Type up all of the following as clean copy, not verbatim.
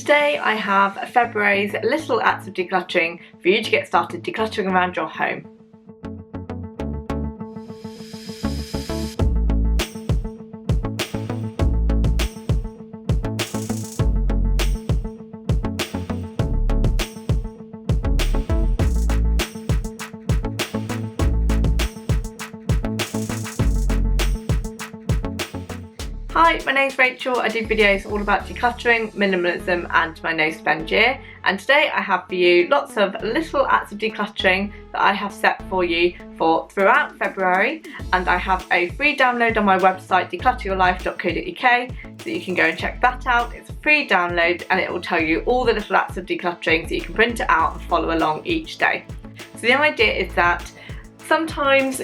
Today I have February's little acts of decluttering for you to get started decluttering around your home. Hi, my name's Rachel. I do videos all about decluttering, minimalism and my no spend year, and today I have for you lots of little acts of decluttering that I have set for you for throughout February, and I have a free download on my website declutteryourlife.co.uk, so you can go and check that out. It's a free download and it will tell you all the little acts of decluttering so you can print it out and follow along each day. So the idea is that sometimes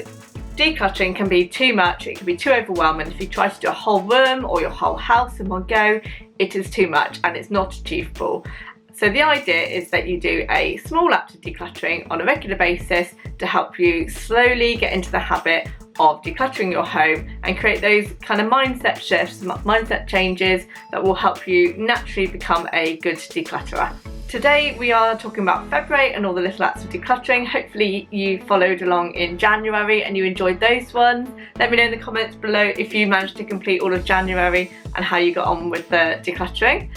decluttering can be too much, it can be too overwhelming. If you try to do a whole room or your whole house in one go, it is too much and it's not achievable. So the idea is that you do a small act of decluttering on a regular basis to help you slowly get into the habit of decluttering your home and create those kind of mindset shifts, mindset changes that will help you naturally become a good declutterer. Today we are talking about February and all the little acts of decluttering. Hopefully you followed along in January and you enjoyed those ones. Let me know in the comments below if you managed to complete all of January and how you got on with the decluttering.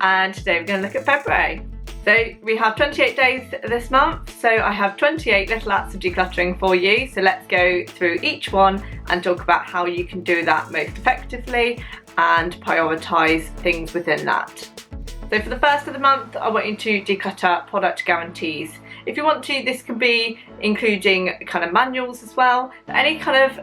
And today we're going to look at February. So we have 28 days this month, so I have 28 little acts of decluttering for you. So let's go through each one and talk about how you can do that most effectively and prioritise things within that. So for the first of the month, I want you to declutter product guarantees. If you want to, this can be including kind of manuals as well. Any kind of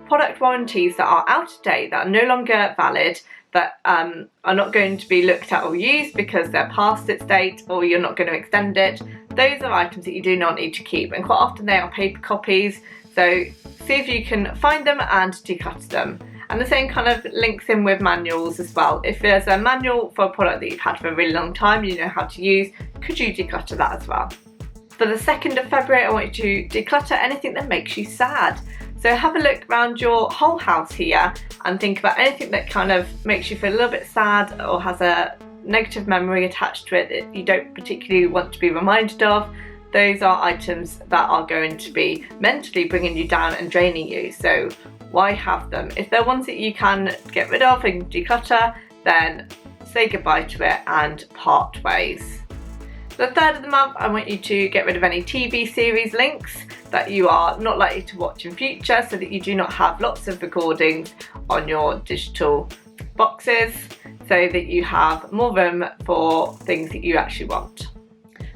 product warranties that are out of date, that are no longer valid, that are not going to be looked at or used because they're past its date or you're not going to extend it, those are items that you do not need to keep, and quite often they are paper copies, so see if you can find them and declutter them. And the same kind of links in with manuals as well. If there's a manual for a product that you've had for a really long time and you know how to use, could you declutter that as well? For the 2nd of February, I want you to declutter anything that makes you sad. So have a look around your whole house here and think about anything that kind of makes you feel a little bit sad or has a negative memory attached to it that you don't particularly want to be reminded of. Those are items that are going to be mentally bringing you down and draining you. So why have them? If they're ones that you can get rid of and declutter, then say goodbye to it and part ways. For the 3rd of the month, I want you to get rid of any TV series links that you are not likely to watch in future, so that you do not have lots of recordings on your digital boxes, so that you have more room for things that you actually want.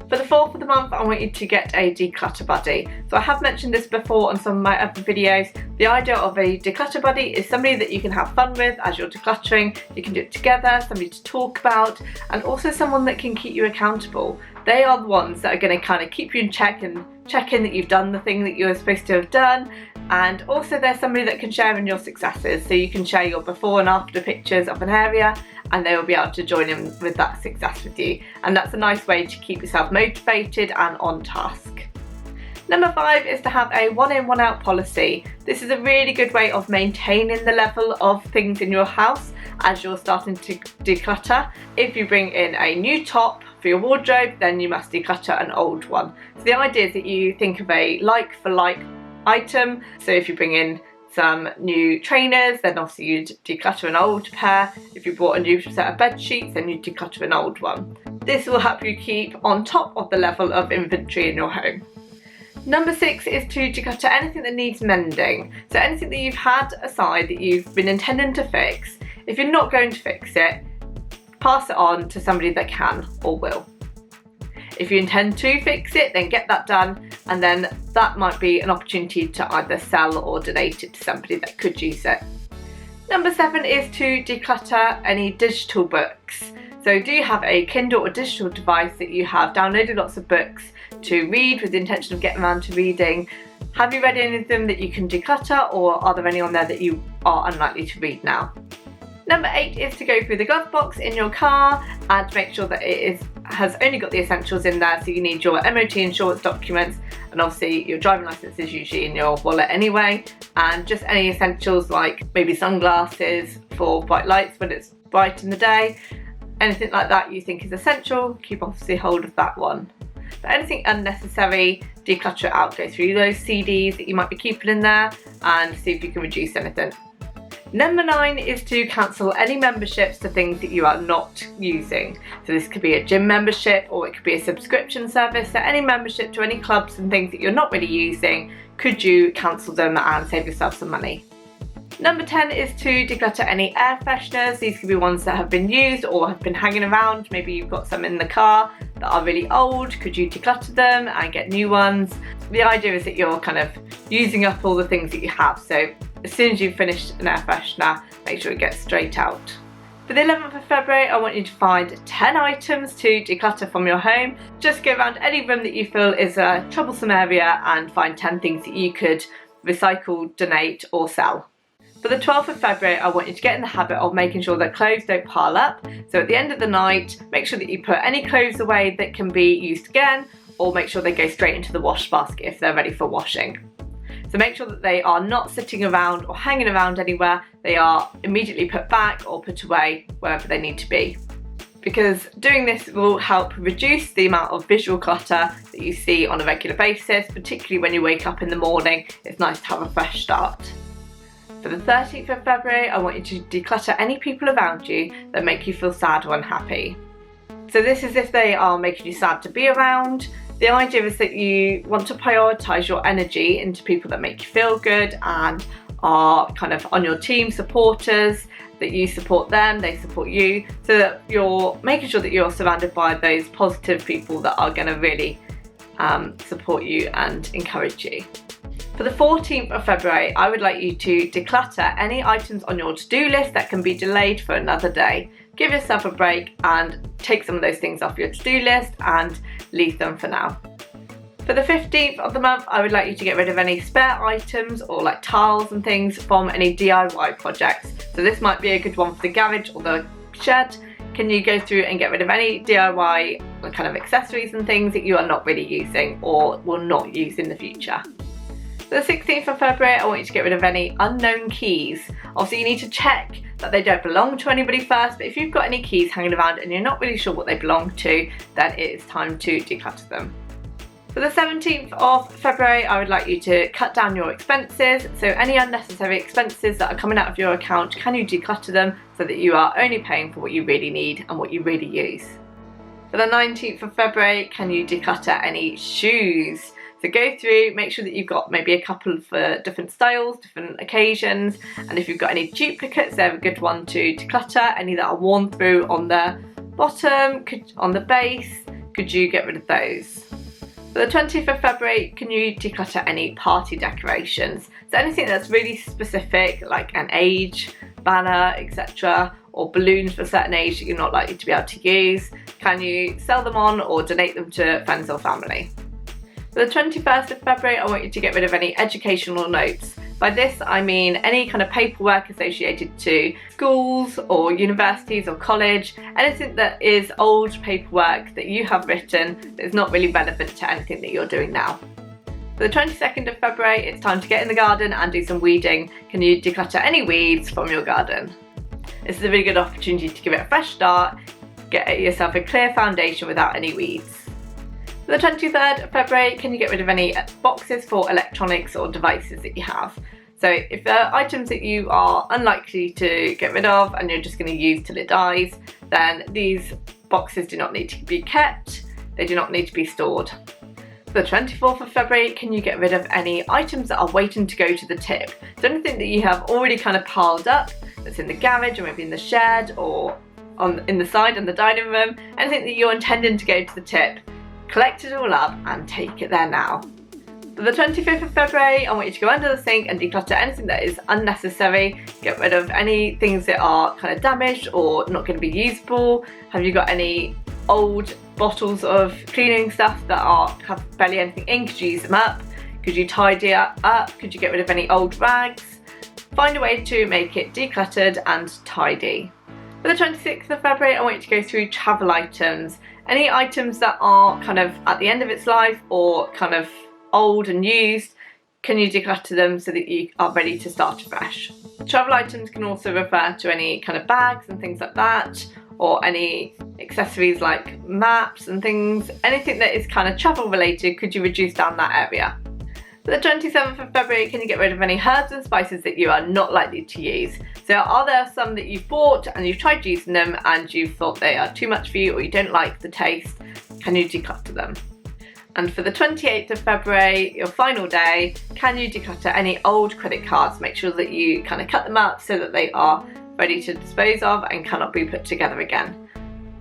For the 4th of the month, I want you to get a declutter buddy. So I have mentioned this before on some of my other videos. The idea of a declutter buddy is somebody that you can have fun with as you're decluttering. You can do it together, somebody to talk about, and also someone that can keep you accountable. They are the ones that are going to kind of keep you in check and check in that you've done the thing that you were supposed to have done. And also there's somebody that can share in your successes. So you can share your before and after pictures of an area and they will be able to join in with that success with you. And that's a nice way to keep yourself motivated and on task. Number 5 is to have a one in, one out policy. This is a really good way of maintaining the level of things in your house as you're starting to declutter. If you bring in a new top for your wardrobe, then you must declutter an old one. So the idea is that you think of a like for like item. So if you bring in some new trainers, then obviously you'd declutter an old pair. If you bought a new set of bed sheets, then you'd declutter an old one. This will help you keep on top of the level of inventory in your home. Number 6 is to declutter anything that needs mending. So anything that you've had aside that you've been intending to fix, if you're not going to fix it, pass it on to somebody that can or will. If you intend to fix it, then get that done, and then that might be an opportunity to either sell or donate it to somebody that could use it. Number 7 is to declutter any digital books. So do you have a Kindle or digital device that you have downloaded lots of books to read with the intention of getting around to reading? Have you read any of them that you can declutter, or are there any on there that you are unlikely to read now? Number 8 is to go through the glove box in your car and to make sure that it has only got the essentials in there. So you need your MOT insurance documents, and obviously your driving licence is usually in your wallet anyway, and just any essentials like maybe sunglasses for bright lights when it's bright in the day, Anything like that you think is essential, keep obviously hold of that one. But anything unnecessary, declutter it out. Go through those CDs that you might be keeping in there and see if you can reduce anything. Number 9 is to cancel any memberships to things that you are not using. So this could be a gym membership, or it could be a subscription service. So any membership to any clubs and things that you're not really using, could you cancel them and save yourself some money? Number 10 is to declutter any air fresheners. These could be ones that have been used or have been hanging around. Maybe you've got some in the car that are really old. Could you declutter them and get new ones? The idea is that you're kind of using up all the things that you have. So as soon as you've finished an air freshener, make sure it gets straight out. For the 11th of February, I want you to find 10 items to declutter from your home. Just go around any room that you feel is a troublesome area and find 10 things that you could recycle, donate or sell. For the 12th of February, I want you to get in the habit of making sure that clothes don't pile up. So at the end of the night, make sure that you put any clothes away that can be used again, or make sure they go straight into the wash basket if they're ready for washing. So make sure that they are not sitting around or hanging around anywhere. They are immediately put back or put away wherever they need to be. Because doing this will help reduce the amount of visual clutter that you see on a regular basis, particularly when you wake up in the morning. It's nice to have a fresh start. For the 13th of February, I want you to declutter any people around you that make you feel sad or unhappy. So this is if they are making you sad to be around. The idea is that you want to prioritise your energy into people that make you feel good and are kind of on your team, supporters, that you support them, they support you, so that you're making sure that you're surrounded by those positive people that are going to really support you and encourage you. For the 14th of February, I would like you to declutter any items on your to-do list that can be delayed for another day. Give yourself a break and take some of those things off your to-do list and leave them for now. For the 15th of the month, I would like you to get rid of any spare items or like tiles and things from any DIY projects. So this might be a good one for the garage or the shed. Can you go through and get rid of any DIY kind of accessories and things that you are not really using or will not use in the future? For the 16th of February, I want you to get rid of any unknown keys. Obviously you need to check that they don't belong to anybody first, but if you've got any keys hanging around and you're not really sure what they belong to, then it is time to declutter them. For the 17th of February, I would like you to cut down your expenses. So any unnecessary expenses that are coming out of your account, can you declutter them so that you are only paying for what you really need and what you really use? For the 19th of February, can you declutter any shoes? So go through, make sure that you've got maybe a couple for different styles, different occasions, and if you've got any duplicates, they're a good one to declutter. Any that are worn through on the bottom, on the base, could you get rid of those? For the 20th of February, can you declutter any party decorations? So anything that's really specific, like an age, banner, etc., or balloons for a certain age that you're not likely to be able to use, can you sell them on or donate them to friends or family? For the 21st of February, I want you to get rid of any educational notes. By this, I mean any kind of paperwork associated to schools or universities or college, anything that is old paperwork that you have written that is not really relevant to anything that you're doing now. For the 22nd of February, it's time to get in the garden and do some weeding. Can you declutter any weeds from your garden? This is a really good opportunity to give it a fresh start, get yourself a clear foundation without any weeds. For the 23rd of February, can you get rid of any boxes for electronics or devices that you have? So if there are items that you are unlikely to get rid of and you're just going to use till it dies, then these boxes do not need to be kept, they do not need to be stored. For the 24th of February, can you get rid of any items that are waiting to go to the tip? So anything that you have already kind of piled up, that's in the garage or maybe in the shed or in the side in the dining room, anything that you're intending to go to the tip, collect it all up and take it there now. For the 25th of February, I want you to go under the sink and declutter anything that is unnecessary. Get rid of any things that are kind of damaged or not going to be usable. Have you got any old bottles of cleaning stuff that have barely anything in? Could you use them up? Could you tidy it up? Could you get rid of any old rags? Find a way to make it decluttered and tidy. For the 26th of February, I want you to go through travel items. Any items that are kind of at the end of its life or kind of old and used, can you declutter them so that you are ready to start afresh? Travel items can also refer to any kind of bags and things like that, or any accessories like maps and things, anything that is kind of travel related, could you reduce down that area? For the 27th of February, can you get rid of any herbs and spices that you are not likely to use? So are there some that you've bought and you've tried using them and you've thought they are too much for you or you don't like the taste? Can you declutter them? And for the 28th of February, your final day, can you declutter any old credit cards? Make sure that you kind of cut them up so that they are ready to dispose of and cannot be put together again.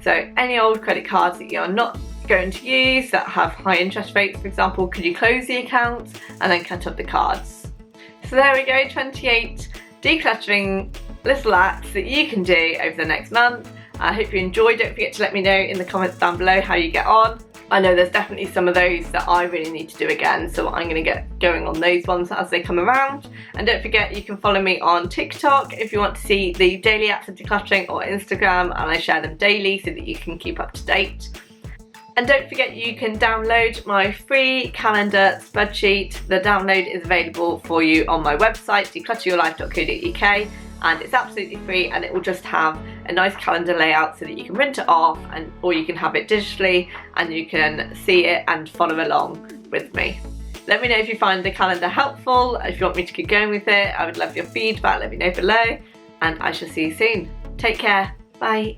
So any old credit cards that you're not going to use that have high interest rates, for example, could you close the accounts and then cut up the cards? So there we go, 28 decluttering little acts that you can do over the next month. I hope you enjoyed. Don't forget to let me know in the comments down below how you get on. I know there's definitely some of those that I really need to do again, so I'm going to get going on those ones as they come around. And don't forget, you can follow me on TikTok if you want to see the daily acts of decluttering, or Instagram, and I share them daily so that you can keep up to date. And don't forget, you can download my free calendar spreadsheet. The download is available for you on my website, declutteryourlife.co.uk, and it's absolutely free, and it will just have a nice calendar layout so that you can print it off, or you can have it digitally and you can see it and follow along with me. Let me know if you find the calendar helpful, if you want me to keep going with it. I would love your feedback, let me know below, and I shall see you soon. Take care, bye.